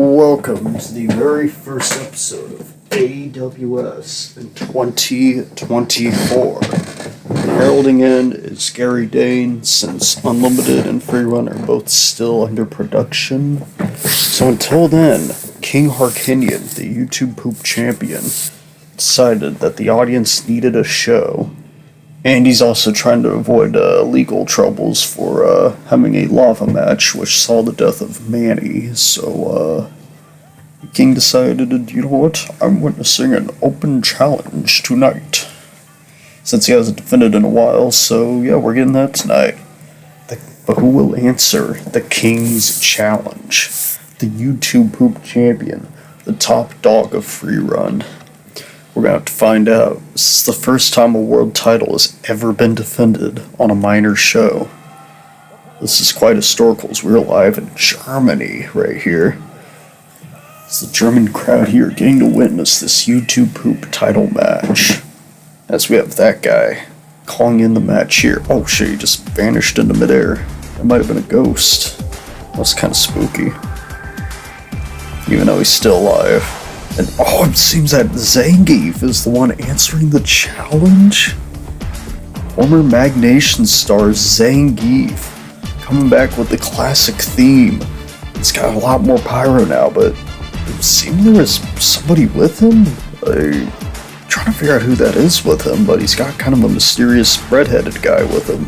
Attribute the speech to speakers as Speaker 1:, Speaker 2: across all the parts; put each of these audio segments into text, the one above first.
Speaker 1: Welcome to the very first episode of AWS in 2024. Heralding in is Gary Dane, since Unlimited and Freerun are both still under production. So until then, King Harkinian, the YouTube poop champion, decided that the audience needed a show. And he's also trying to avoid legal troubles for having a lava match, which saw the death of Manny. So, the king decided, you know what, I'm witnessing an open challenge tonight. Since he hasn't defended in a while, so yeah, we're getting that tonight. But who will answer the king's challenge? The YouTube poop champion, the top dog of Freerun. We're going to have to find out. This is the first time a world title has ever been defended on a minor show. This is quite historical, as we're live in Germany right here. It's the German crowd here getting to witness this YouTube poop title match. As we have that guy calling in the match here. Oh shit, he just vanished into midair. That might have been a ghost. That's kind of spooky. Even though he's still alive. And oh, it seems that Zangief is the one answering the challenge? Former Magnation star Zangief coming back with the classic theme. It's got a lot more pyro now, but it seemed there was somebody with him? I'm trying to figure out who that is with him, but he's got kind of a mysterious red-headed guy with him.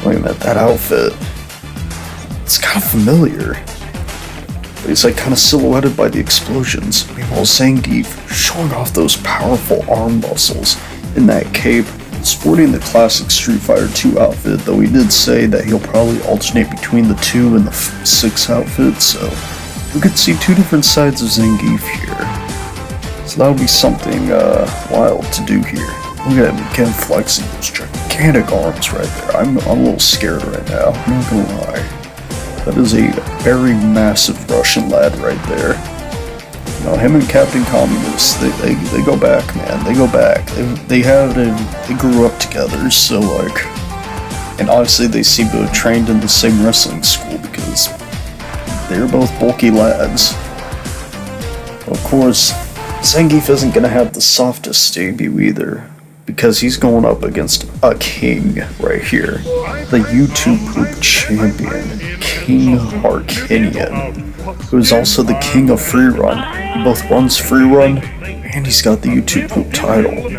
Speaker 1: Wait a minute, that outfit. It's kind of familiar. He's like kind of silhouetted by the explosions. Meanwhile, Zangief showing off those powerful arm muscles in that cape, sporting the classic Street Fighter 2 outfit, though he did say that he'll probably alternate between the 2 and the 6 outfit, so we could see two different sides of Zangief here. So that'll be something wild to do here. Look at him again flexing those gigantic arms right there. I'm a little scared right now, I'm not gonna lie. That is a very massive Russian lad right there. You know, him and Captain Communist, they go back, man. They go back. They grew up together, so like, and honestly, they seem to have trained in the same wrestling school because they're both bulky lads. Of course, Zangief isn't gonna have the softest debut either, because he's going up against a king right here. The YouTube poop champion, King Harkinian, who is also the king of Freerun. He both runs Freerun, and he's got the YouTube poop title,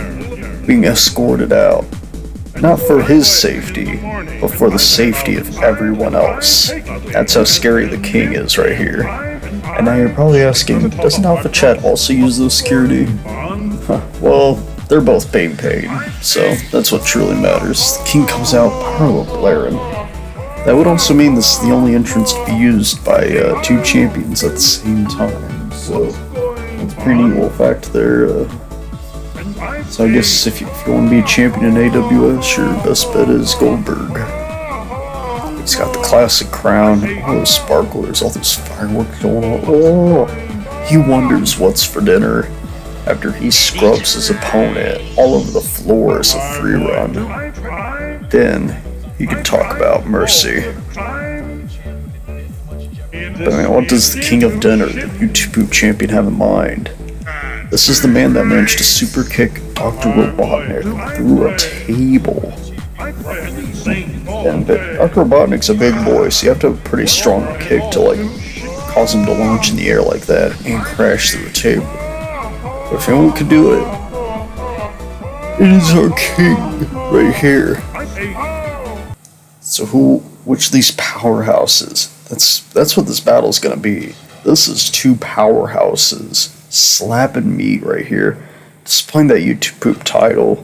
Speaker 1: being escorted out. Not for his safety, but for the safety of everyone else. That's how scary the king is right here. And now you're probably asking, doesn't Alpha Chat also use those security? Huh, well, they're both being paid, so that's what truly matters. The king comes out, power blaring. That would also mean this is the only entrance to be used by two champions at the same time, so that's a pretty neat little fact there. So I guess if you want to be a champion in AWS, your best bet is Goldberg. He's got the classic crown, all those sparklers, all those fireworks going on. Oh, he wonders what's for dinner after he scrubs his opponent all over the floors of Freerun. Then he can talk about mercy. But I mean, what does the king of dinner, the YouTube poop champion, have in mind? This is the man that managed to super kick Dr. Robotnik through a table. And Dr. Robotnik's a big boy, so you have to have a pretty strong kick to like cause him to launch in the air like that and crash through a table. But if anyone could do it, it is our king right here. So which of these powerhouses? That's what this battle's gonna be. This is two powerhouses slapping meat right here, displaying that YouTube poop title.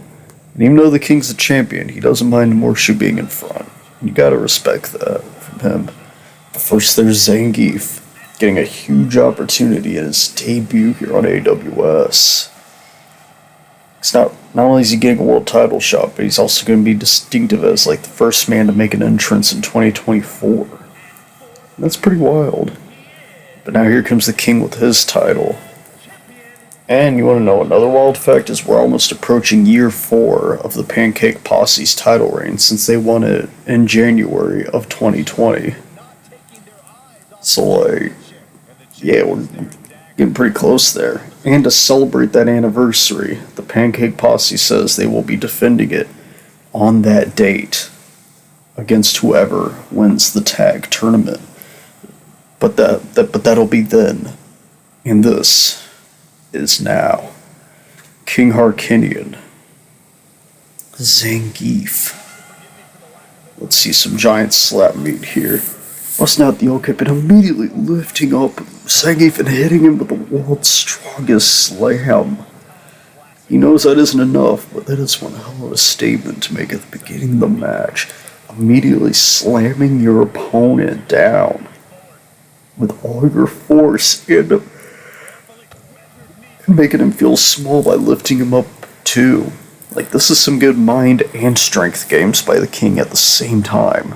Speaker 1: And even though the king's the champion, he doesn't mind Morshu being in front. You gotta respect that from him. But first there's Zangief, getting a huge opportunity in his debut here on AWS. It's not only is he getting a world title shot, but he's also going to be distinctive as like the first man to make an entrance in 2024. That's pretty wild. But now here comes the king with his title. And you want to know another wild fact is we're almost approaching year 4 of the Pancake Posse's title reign since they won it in January of 2020. So like, Yeah, we're getting pretty close there. And to celebrate that anniversary, the Pancake Posse says they will be defending it on that date against whoever wins the tag tournament. But that'll be then. And this is now King Harkinian, Zangief. Let's see some giant slap meat here. Busting out the O-Kip and immediately lifting up Zangief and hitting him with the world's strongest slam. He knows that isn't enough, but that is one hell of a statement to make at the beginning of the match. Immediately slamming your opponent down with all your force and making him feel small by lifting him up too. Like, this is some good mind and strength games by the King at the same time.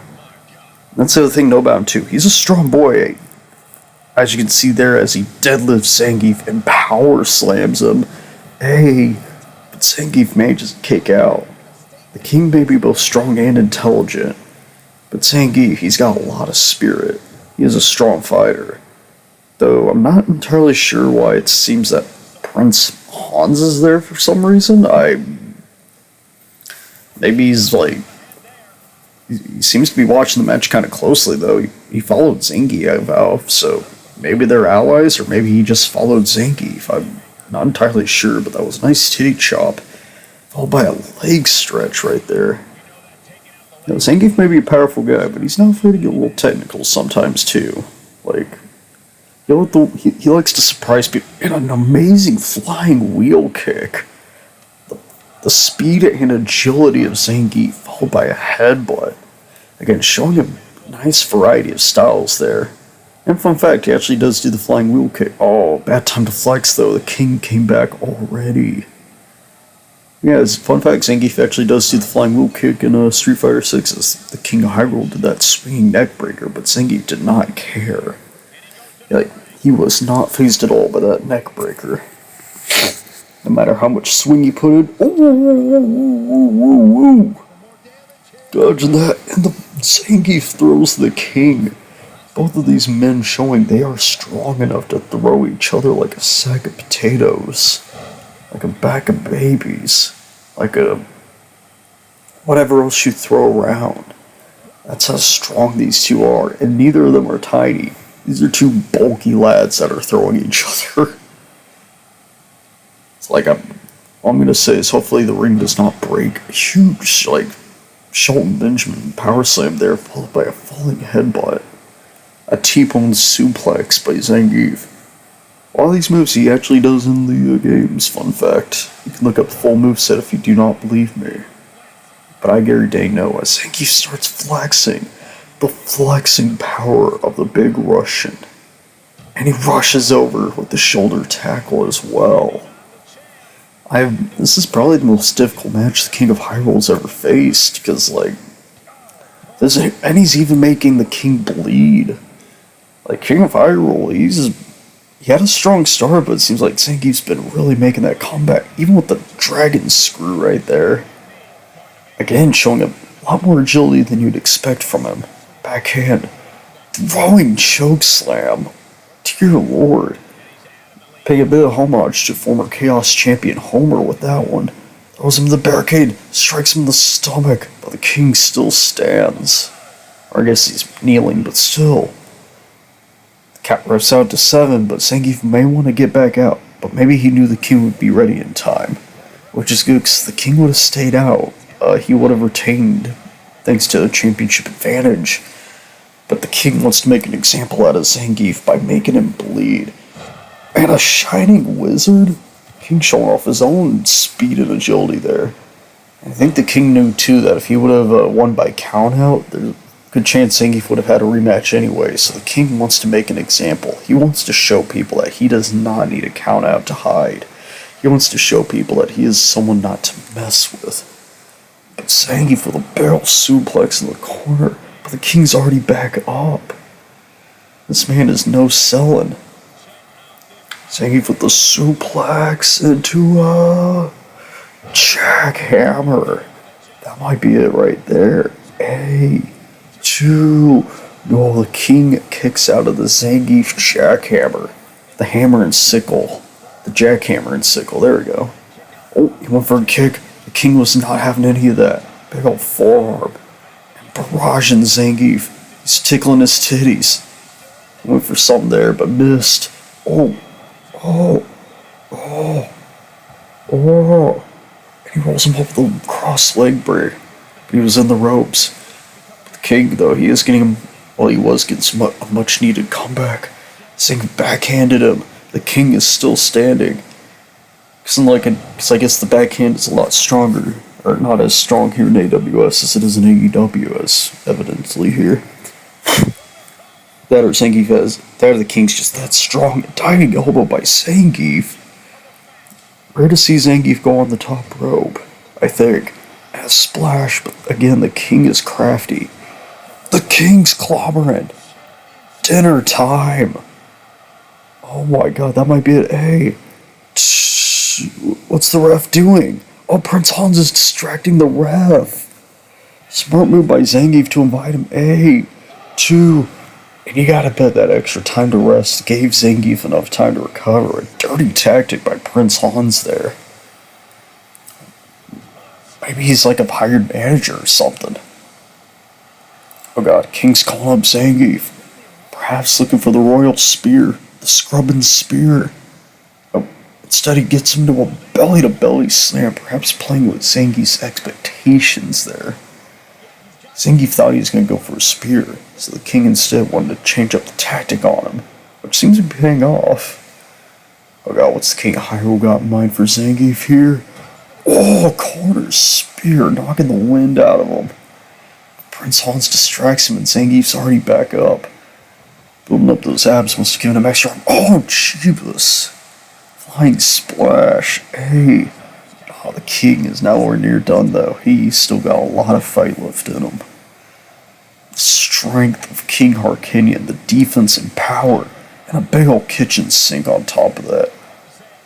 Speaker 1: That's the other thing to know about him too. He's a strong boy. As you can see there, as he deadlifts Zangief and power slams him. Hey, but Zangief manages to kick out. The King may be both strong and intelligent, but Zangief, he's got a lot of spirit. He is a strong fighter. Though I'm not entirely sure why it seems that Prince Hans is there for some reason. Maybe he's like... He seems to be watching the match kind of closely, though. He followed Zangief, so maybe they're allies, or maybe he just followed Zangief. I'm not entirely sure, but that was a nice titty chop, followed by a leg stretch right there. You know, Zangief may be a powerful guy, but he's not afraid to get a little technical sometimes, too. Like, you know what, he likes to surprise people in an amazing flying wheel kick. The speed and agility of Zangief, followed by a headbutt. Again, showing a nice variety of styles there. And fun fact, he actually does do the flying wheel kick. Oh, bad time to flex though. The King came back already. Yeah, as fun fact, Zangief actually does do the flying wheel kick in Street Fighter 6. The King of Hyrule did that swinging neck breaker, but Zangief did not care. Like, he was not fazed at all by that neck breaker. No matter how much swing you put in. Ooh. Dodging that. And the Zangief throws the King. Both of these men showing they are strong enough to throw each other like a sack of potatoes. Like a bag of babies. Like a... whatever else you throw around. That's how strong these two are. And neither of them are tiny. These are two bulky lads that are throwing each other. Like, all I'm gonna say is hopefully the ring does not break. A huge, like, Shelton Benjamin power slam there, followed by a falling headbutt. A T-bone suplex by Zangief. All these moves he actually does in the games, fun fact. You can look up the full moveset if you do not believe me. But I Gary Day know as Zangief starts flexing. The flexing power of the big Russian. And he rushes over with the shoulder tackle as well. This is probably the most difficult match the King of Hyrule's ever faced, because, like, and he's even making the King bleed. Like, King of Hyrule, he had a strong start, but it seems like Zangief's been really making that comeback, even with the dragon screw right there. Again, showing a lot more agility than you'd expect from him. Backhand, throwing choke slam. Dear Lord. Pay a bit of homage to former Chaos Champion Homer with that one. Throws him in the barricade, strikes him in the stomach, but the King still stands. Or I guess he's kneeling, but still. The count rips out to 7, but Zangief may want to get back out. But maybe he knew the King would be ready in time. Which is good, because the King would have stayed out. He would have retained, thanks to a championship advantage. But the King wants to make an example out of Zangief by making him bleed. And a Shining Wizard? King showing off his own speed and agility there. And I think the King knew too that if he would have won by countout, there's a good chance Zangief would have had a rematch anyway. So the King wants to make an example. He wants to show people that he does not need a countout to hide. He wants to show people that he is someone not to mess with. But Zangief with a barrel suplex in the corner. But the King's already back up. This man is no selling. Zangief with the suplex into a jackhammer. That might be it right there. A, 2. No, the King kicks out of the Zangief jackhammer. the hammer and sickle. The jackhammer and sickle. There we go. Oh, he went for a kick. The king was not having any of that. Big old forearm. And barraging Zangief. He's tickling his titties. He went for something there, but missed. Oh. Oh. Oh. Oh. And he rolls him up with a cross leg break. But he was in the ropes. The king, though, he is getting him. Well, he was getting a much needed comeback. Zangief backhanded him. The king is still standing. Because I guess the backhand is a lot stronger, or not as strong here in AWS as it is in AWS, evidently here. That or the king's just that strong. Diving elbow by Zangief. Rare to see Zangief go on the top rope, I think. As splash, but again, the king is crafty. The king's clobbering. Dinner time. Oh my god, that might be it. Hey. What's the ref doing? Oh, Prince Hans is distracting the ref. Smart move by Zangief to invite him. A, 2, and you gotta bet that extra time to rest gave Zangief enough time to recover. A dirty tactic by Prince Hans there. Maybe he's like a hired manager or something. Oh god, King's calling up Zangief. Perhaps looking for the royal spear. The scrubbing spear. Instead, he gets him to a belly-to-belly slam, perhaps playing with Zangief's expectations there. Zangief thought he was going to go for a spear, so the king instead wanted to change up the tactic on him, which seems to be paying off. Oh god, what's the King of Hyrule got in mind for Zangief here? Oh, corner spear, knocking the wind out of him. Prince Hans distracts him, and Zangief's already back up. Building up those abs must have given him extra. Oh, Jeebus! Flying splash. Hey. Oh, the king is nowhere near done, though. He's still got a lot of fight left in him. The strength of King Harkinian, the defense and power, and a big old kitchen sink on top of that.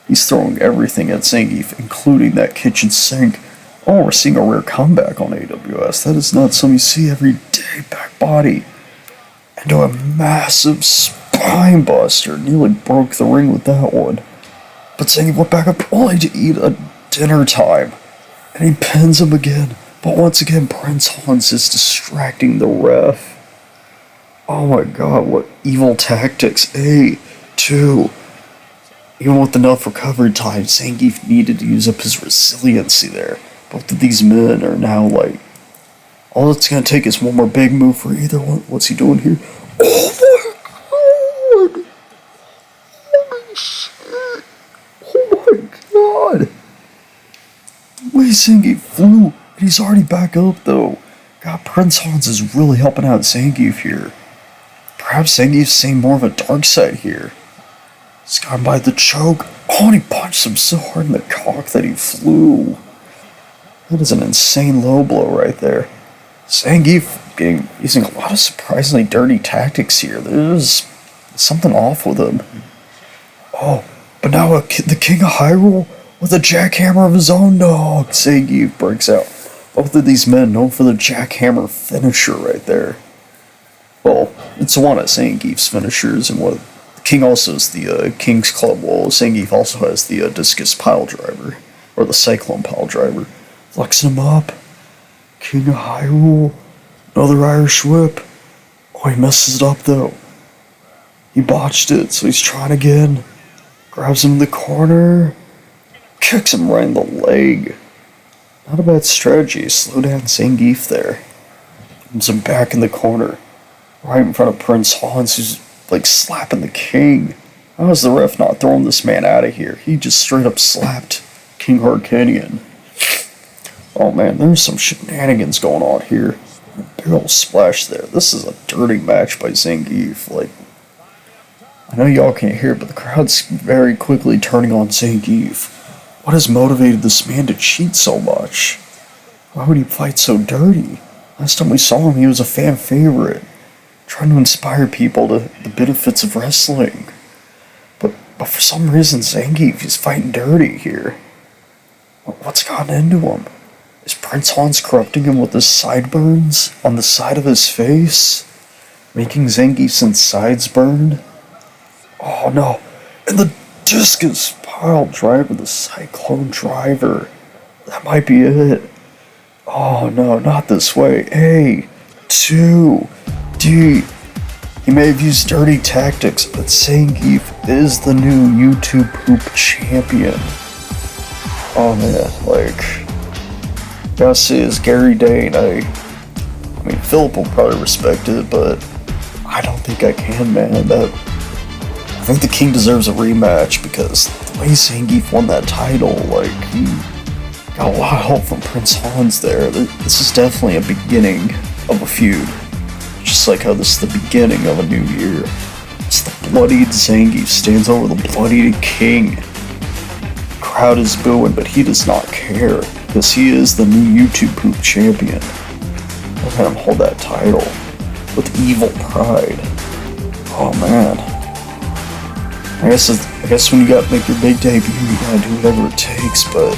Speaker 1: He's throwing everything at Zangief, including that kitchen sink. Oh, we're seeing a rare comeback on AWS. That is not something you see every day. Back body. Into a massive spine buster. Nearly broke the ring with that one. But Zangief went back up only to eat a dinner time. And he pins him again. But once again, Prince Hans is distracting the ref. Oh my god, what evil tactics. A, 2. Even with enough recovery time, Zangief needed to use up his resiliency there. Both of these men are now like, all it's going to take is one more big move for either one. What's he doing here? Oh my god! Holy shit! Oh my god! The way Zangief flew, and he's already back up though. God, Prince Hans is really helping out Zangief here. Perhaps Zangief's seeing more of a dark side here. He's gone by the choke. Oh, and he punched him so hard in the cock that he flew. That is an insane low blow right there. Zangief using a lot of surprisingly dirty tactics here. There's something off with him. Oh, but now the King of Hyrule with a jackhammer of his own dog. Zangief breaks out. Both of these men known for the jackhammer finisher right there. Well, it's one of Zangief's finishers, and what the King also is the King's Club. Well, Zangief also has the discus pile driver, or the cyclone pile driver. Flexing him up. King of Hyrule. Another Irish whip. Oh, he messes it up though. He botched it, so he's trying again. Grabs him in the corner. Kicks him right in the leg. Not a bad strategy. Slow down Zangief there. Puts him back in the corner. Right in front of Prince Hans, who's like slapping the king. How is the ref not throwing this man out of here? He just straight up slapped King Harkinian. Oh man, there's some shenanigans going on here. Big old splash there. This is a dirty match by Zangief. Like, I know y'all can't hear it, but the crowd's very quickly turning on Zangief. What has motivated this man to cheat so much? Why would he fight so dirty? Last time we saw him, he was a fan favorite, trying to inspire people to the benefits of wrestling. But for some reason, Zangief is fighting dirty here. What's gotten into him? Is Prince Hans corrupting him with his sideburns on the side of his face? Making Zangief's insides burn? Oh no. And the Discus Pile Driver, the Cyclone Driver. That might be it. Oh no, not this way. A, 2, D. He may have used dirty tactics, but Zangief is the new YouTube poop champion. Oh man, like, gotta say, as Gary Dane, I mean, Philip will probably respect it, but I don't think I can, man. I think the King deserves a rematch because the way Zangief won that title, like, he got a lot of help from Prince Hans there. This is definitely a beginning of a feud. Just like how this is the beginning of a new year. It's the bloodied Zangief stands over the bloodied King. The crowd is booing, but he does not care, because he is the new YouTube poop champion. Look at him hold that title with evil pride. Oh man. I guess when you gotta make your big debut, you gotta do whatever it takes, but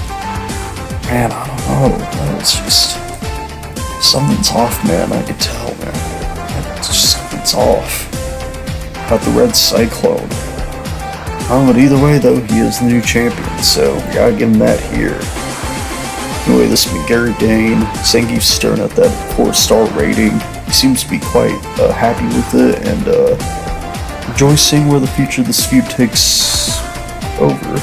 Speaker 1: man, I don't know. It's just something's off, man. I can tell, man. It's just something's off about the Red Cyclone. But either way, though, he is the new champion, so we gotta give him that here. Anyway, this has been Gary Dane. Zangief's staring at that 4-star rating. He seems to be quite happy with it and rejoicing where the future of this feud takes over.